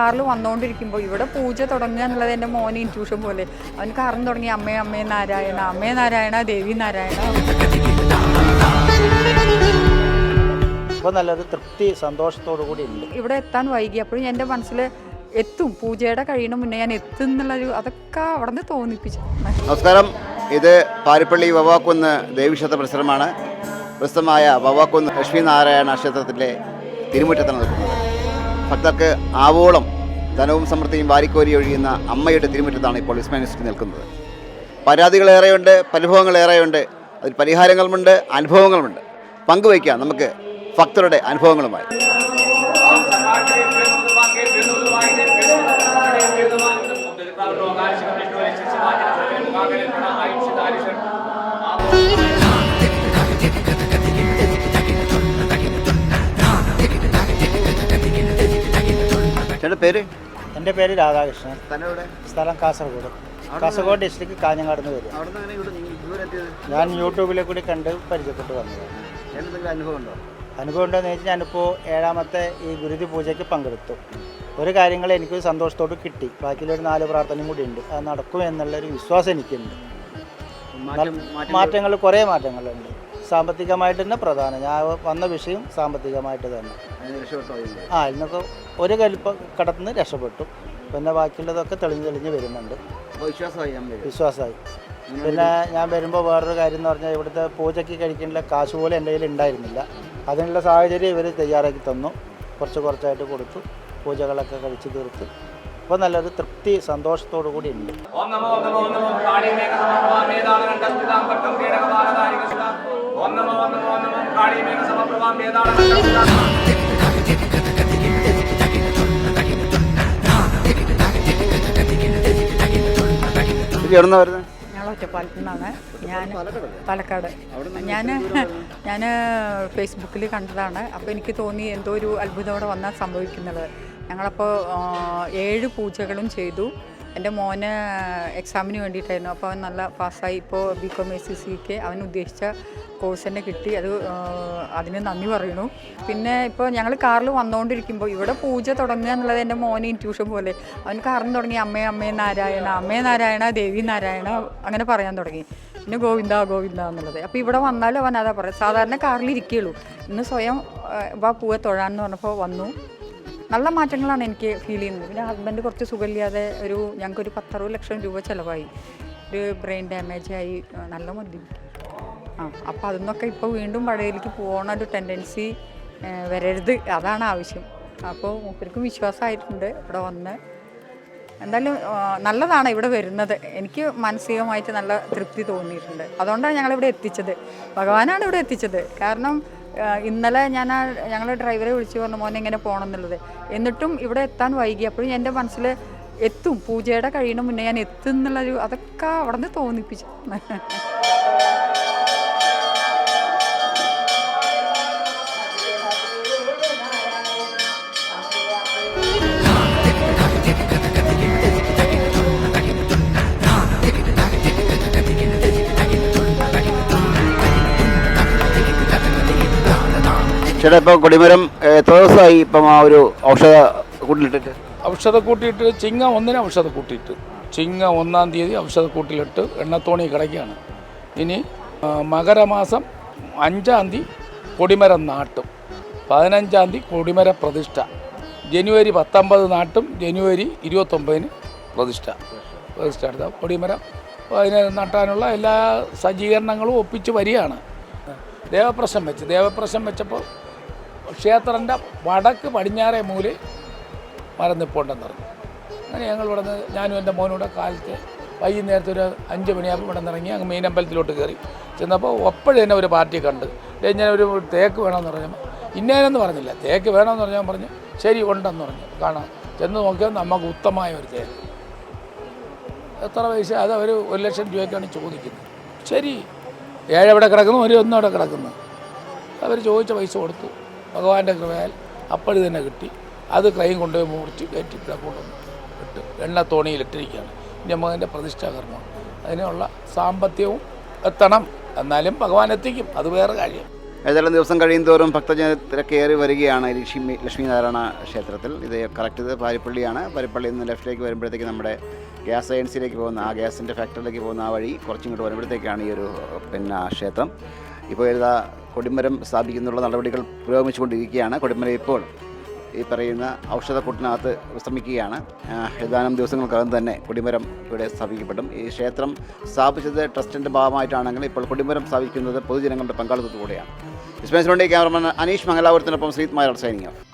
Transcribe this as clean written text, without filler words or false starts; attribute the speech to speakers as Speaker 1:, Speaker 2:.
Speaker 1: കാറിൽ വന്നുകൊണ്ടിരിക്കുമ്പോൾ ഇവിടെ പൂജ തുടങ്ങുക എന്നുള്ളത് എൻ്റെ മോന് ഇൻറ്റ്യൂഷൻ പോലെ. അവൻ കാറിന് തുടങ്ങി അമ്മേ അമ്മേ നാരായണ, അമ്മേ നാരായണ, ദേവി നാരായണ.
Speaker 2: ഇപ്പോൾ നല്ലൊരു തൃപ്തി സന്തോഷത്തോടു കൂടി ഉണ്ട്.
Speaker 1: ഇവിടെ എത്താൻ വൈകി, അപ്പോഴും എൻ്റെ മനസ്സിൽ എത്തും, പൂജയുടെ കഴിയണ മുന്നേ ഞാൻ എത്തും എന്നുള്ളൊരു അതൊക്കെ അവിടെ നിന്ന് തോന്നിപ്പിച്ചു.
Speaker 3: നമസ്കാരം, ഇത് പാരിപ്പള്ളി വവ്വാക്കുന്ന് ദേവീക്ഷേത്ര പരിസരമാണ്. പ്രസിദ്ധമായ വവ്വാക്കുന്ന് ലക്ഷ്മീനാരായണ ക്ഷേത്രത്തിലെ തിരുമുറ്റത്താണ് നിൽക്കുന്നത്. ഭക്തർക്ക് ആവോളം ധനവും സമൃദ്ധിയും വാരിക്കോരി ഒഴിയുന്ന അമ്മയുടെ തിരുമുറ്റത്താണ് ഇപ്പോൾ വിസ്മയനിസ്റ്റ് നിൽക്കുന്നത്. പരാതികളേറെയുണ്ട്, പരിഭവങ്ങളേറെയുണ്ട്, അതിൽ പരിഹാരങ്ങളുമുണ്ട്, അനുഭവങ്ങളുമുണ്ട്. പങ്കുവയ്ക്കാം നമുക്ക് ഭക്തരുടെ അനുഭവങ്ങളുമായി. പേര്?
Speaker 2: എൻ്റെ പേര് രാധാകൃഷ്ണൻ. സ്ഥലം കാസർഗോഡ്. കാസർഗോഡ് ഡിസ്ട്രിക്ട് കാഞ്ഞങ്ങാട് നിന്ന് വരും. ഞാൻ യൂട്യൂബിലെ കൂടി കണ്ട് പരിചയപ്പെട്ട് വന്നതാണ്. അനുഭവം ഉണ്ടോയെന്ന് ചോദിച്ചാൽ ഞാനിപ്പോൾ 7ാമത്തെ ഈ ഗുരുതി പൂജയ്ക്ക് പങ്കെടുത്തു. ഒരു കാര്യങ്ങൾ എനിക്ക് സന്തോഷത്തോട് കിട്ടി. ബാക്കിയുള്ളൊരു 4 പ്രാർത്ഥനയും കൂടി ഉണ്ട്. അത് നടക്കും എന്നുള്ളൊരു വിശ്വാസം എനിക്കുണ്ട്. മാറ്റങ്ങൾ, കുറേ മാറ്റങ്ങളുണ്ട്. സാമ്പത്തികമായിട്ട് തന്നെ പ്രധാനം. ഞാൻ വന്ന വിഷയം സാമ്പത്തികമായിട്ട് തന്നെ. ഇന്നൊക്കെ ഒരു കടത്തുനിന്ന് രക്ഷപ്പെട്ടു. പിന്നെ ബാക്കിയുള്ളതൊക്കെ തെളിഞ്ഞ് വരുന്നുണ്ട്. വിശ്വാസമായി. പിന്നെ ഞാൻ വരുമ്പോൾ വേറൊരു കാര്യം എന്ന് പറഞ്ഞാൽ ഇവിടുത്തെ പൂജയ്ക്ക് കഴിക്കേണ്ട കാശ് പോലും എൻ്റെ കയ്യിൽ ഉണ്ടായിരുന്നില്ല. അതിനുള്ള സാഹചര്യം ഇവർ തയ്യാറാക്കി തന്നു. കുറച്ചായിട്ട് കൊടുത്തു. പൂജകളൊക്കെ കഴിച്ച് തീർത്ത് ഇപ്പോൾ നല്ലൊരു തൃപ്തി സന്തോഷത്തോടു കൂടി ഉണ്ട്.
Speaker 1: ഞങ്ങൾ ഒറ്റപ്പാലത്തു നിന്നാണ്. പാലക്കാട്. ഞാൻ ഫേസ്ബുക്കിൽ കണ്ടതാണ്. അപ്പോൾ എനിക്ക് തോന്നി എന്തോ ഒരു അത്ഭുതം അവിടെ വന്നാൽ സംഭവിക്കുന്നത്. ഞങ്ങളപ്പോൾ 7 പൂജകളും ചെയ്തു. എൻ്റെ മോന് എക്സാമിന് വേണ്ടിയിട്ടായിരുന്നു. അപ്പോൾ അവൻ നല്ല പാസ്സായി. ഇപ്പോൾ BCom ACCക്ക് അവൻ ഉദ്ദേശിച്ച കോഴ്സ് തന്നെ കിട്ടി. അതിന് നന്ദി പറയുന്നു. പിന്നെ ഇപ്പോൾ ഞങ്ങൾ കാറിൽ വന്നുകൊണ്ടിരിക്കുമ്പോൾ ഇവിടെ പൂജ തുടങ്ങുക എന്നുള്ളത് എൻ്റെ മോന് ഇൻറ്റ്യൂഷൻ പോലെ. അവൻ കാറിന് തുടങ്ങി അമ്മേ അമ്മേ നാരായണ, അമ്മേ നാരായണ, ദേവി നാരായണ അങ്ങനെ പറയാൻ തുടങ്ങി. പിന്നെ ഗോവിന്ദ ഗോവിന്ദ എന്നുള്ളത്. അപ്പോൾ ഇവിടെ വന്നാലും അവൻ അതാ പറയാം. സാധാരണ കാറിലിരിക്കുകയുള്ളൂ. ഇന്ന് സ്വയം പൂവെ തൊഴാന്ന് പറഞ്ഞപ്പോൾ വന്നു. നല്ല മാറ്റങ്ങളാണ് എനിക്ക് ഫീൽ ചെയ്യുന്നത്. പിന്നെ ഹസ്ബൻഡ് കുറച്ച് സുഖമില്ലാതെ ഞങ്ങൾക്കൊരു 10-60 ലക്ഷം രൂപ ചിലവായി. ഒരു ബ്രെയിൻ ഡാമേജായി, നല്ല ബുദ്ധിമുട്ട്. അപ്പോൾ അതിന്നൊക്കെ ഇപ്പോൾ വീണ്ടും പഴയതിലേക്ക് പോകണ ഒരു ടെൻഡൻസി വരരുത്, അതാണ് ആവശ്യം. അപ്പോൾ മൂപ്പർക്കും വിശ്വാസമായിട്ടുണ്ട് ഇവിടെ വന്ന്. എന്തായാലും നല്ലതാണ് ഇവിടെ വരുന്നത്. എനിക്ക് മാനസികമായിട്ട് നല്ല തൃപ്തി തോന്നിയിട്ടുണ്ട്. അതുകൊണ്ടാണ് ഞങ്ങളിവിടെ എത്തിച്ചത്. ഭഗവാനാണ് ഇവിടെ എത്തിച്ചത്. കാരണം ഇന്നലെ ഞങ്ങൾ ഡ്രൈവറെ വിളിച്ച് പറഞ്ഞു മോനെ എങ്ങനെ പോകണം എന്നുള്ളത്. എന്നിട്ടും ഇവിടെ എത്താൻ വൈകി, അപ്പോഴും എൻ്റെ മനസ്സിൽ എത്തും, പൂജയുടെ കഴിയണ മുന്നേ ഞാൻ എത്തും എന്നുള്ളൊരു അതൊക്കെ അവിടെ നിന്ന് തോന്നിപ്പിച്ചു.
Speaker 3: ചേട്ടാ, ഇപ്പോൾ കൊടിമരം എത്ര ദിവസമായി ഇപ്പം ആ ഒരു ഔഷധ
Speaker 4: കൂട്ടിയിട്ട് ചിങ്ങ 1-ന് ഔഷധ കൂട്ടിയിട്ട് ചിങ്ങ 1-ാം തീയതി ഔഷധ കൂട്ടിലിട്ട് എണ്ണത്തോണി കിടക്കുകയാണ്. ഇനി മകരമാസം 5-ാം തീയതി കൊടിമരം നാട്ടും, 15-ാം തീയതി കൊടിമര പ്രതിഷ്ഠ, ജനുവരി 19 നാട്ടും, ജനുവരി 29-ന് പ്രതിഷ്ഠ എടുത്ത കൊടിമരം. അതിന് നട്ടാനുള്ള എല്ലാ സജ്ജീകരണങ്ങളും ഒപ്പിച്ച് വരികയാണ്. ദേവപ്രശ്നം വെച്ചപ്പോൾ ക്ഷേത്രൻ്റെ വടക്ക് പടിഞ്ഞാറേ മൂല മരം നിൽപ്പുണ്ടെന്ന് പറഞ്ഞു. അങ്ങനെ ഞങ്ങൾ ഇവിടെ നിന്ന് ഞാനും എൻ്റെ മോനൂടെ കാലത്ത് വൈകുന്നേരത്തെ ഒരു 5 മണിയാകുമ്പോൾ ഇവിടെ നിന്ന് ഇറങ്ങി അങ്ങ് മീനമ്പലത്തിലോട്ട് കയറി ചെന്നപ്പോൾ ഒപ്പോഴും തന്നെ ഒരു പാർട്ടി കണ്ട് ഞാൻ ഒരു തേക്ക് വേണമെന്ന് പറഞ്ഞപ്പോൾ ഇന്നേനെന്ന് പറഞ്ഞില്ല, തേക്ക് വേണമെന്ന് പറഞ്ഞാൽ പറഞ്ഞു ശരി ഉണ്ടെന്ന് പറഞ്ഞു. കാണാം ചെന്ന് നോക്കിയാൽ നമുക്ക് ഉത്തമമായ ഒരു തേക്ക്. എത്ര പൈസ? അത് അവർ 1 ലക്ഷം രൂപയ്ക്കാണ് ചോദിക്കുന്നത്. ശരി, 7 എവിടെ കിടക്കുന്നു, 1 അവിടെ കിടക്കുന്നു. അവർ ചോദിച്ച പൈസ കൊടുത്തു. ഭഗവാന്റെ കൃപയാൽ അപ്പടി തന്നെ കിട്ടി. അത് കൈ കൊണ്ടുപോയി മുറിച്ച് കയറ്റി കൊണ്ടുവന്ന് ഇട്ട് എണ്ണത്തോണിയിലിട്ടിരിക്കുകയാണ്. ഇനി മകൻ്റെ പ്രതിഷ്ഠാകർമ്മം, അതിനുള്ള സാമ്പത്തികവും എത്തണം. എന്നാലും ഭഗവാൻ എത്തിക്കും, അത് വേറെ കാര്യം.
Speaker 3: ഏതായാലും ദിവസം കഴിയുന്തോറും ഭക്തജന തിരക്കേറി വരികയാണ് ലക്ഷ്മി നാരായണ ക്ഷേത്രത്തിൽ. ഇത് കറക്റ്റ് ഇത് പാരിപ്പള്ളിയാണ്. പാരിപ്പള്ളിയിൽ നിന്ന് ലെഫ്റ്റിലേക്ക് വരുമ്പോഴത്തേക്ക് നമ്മുടെ ഗ്യാസ് ഏജൻസിയിലേക്ക് പോകുന്ന ആ ഗ്യാസിൻ്റെ ഫാക്ടറിയിലേക്ക് പോകുന്ന ആ വഴി കുറച്ചിങ്ങോട്ട് വരുമ്പോഴത്തേക്കാണ് ഈ ഒരു ക്ഷേത്രം. ഇപ്പോൾ ഇതാ കൊടിമരം സ്ഥാപിക്കുന്നുള്ള നടപടികൾ പുരോഗമിച്ചുകൊണ്ടിരിക്കുകയാണ്. കൊടിമരം ഇപ്പോൾ ഈ പറയുന്ന ഔഷധക്കൂട്ടിനകത്ത് വിശ്രമിക്കുകയാണ്. ഏതാനും ദിവസങ്ങൾക്കകം തന്നെ കൊടിമരം ഇവിടെ സ്ഥാപിക്കപ്പെടും. ഈ ക്ഷേത്രം സ്ഥാപിച്ചത് ട്രസ്റ്റിൻ്റെ ഭാഗമായിട്ടാണെങ്കിൽ ഇപ്പോൾ കൊടിമരം സ്ഥാപിക്കുന്നത് പൊതുജനങ്ങളുടെ പങ്കാളിത്തത്തോടെയാണ്. ക്യാമറമാൻ അനീഷ് മംഗലാപുരത്തിനൊപ്പം ശ്രീത് മാരാർ സൈനിങ് ഓഫ്.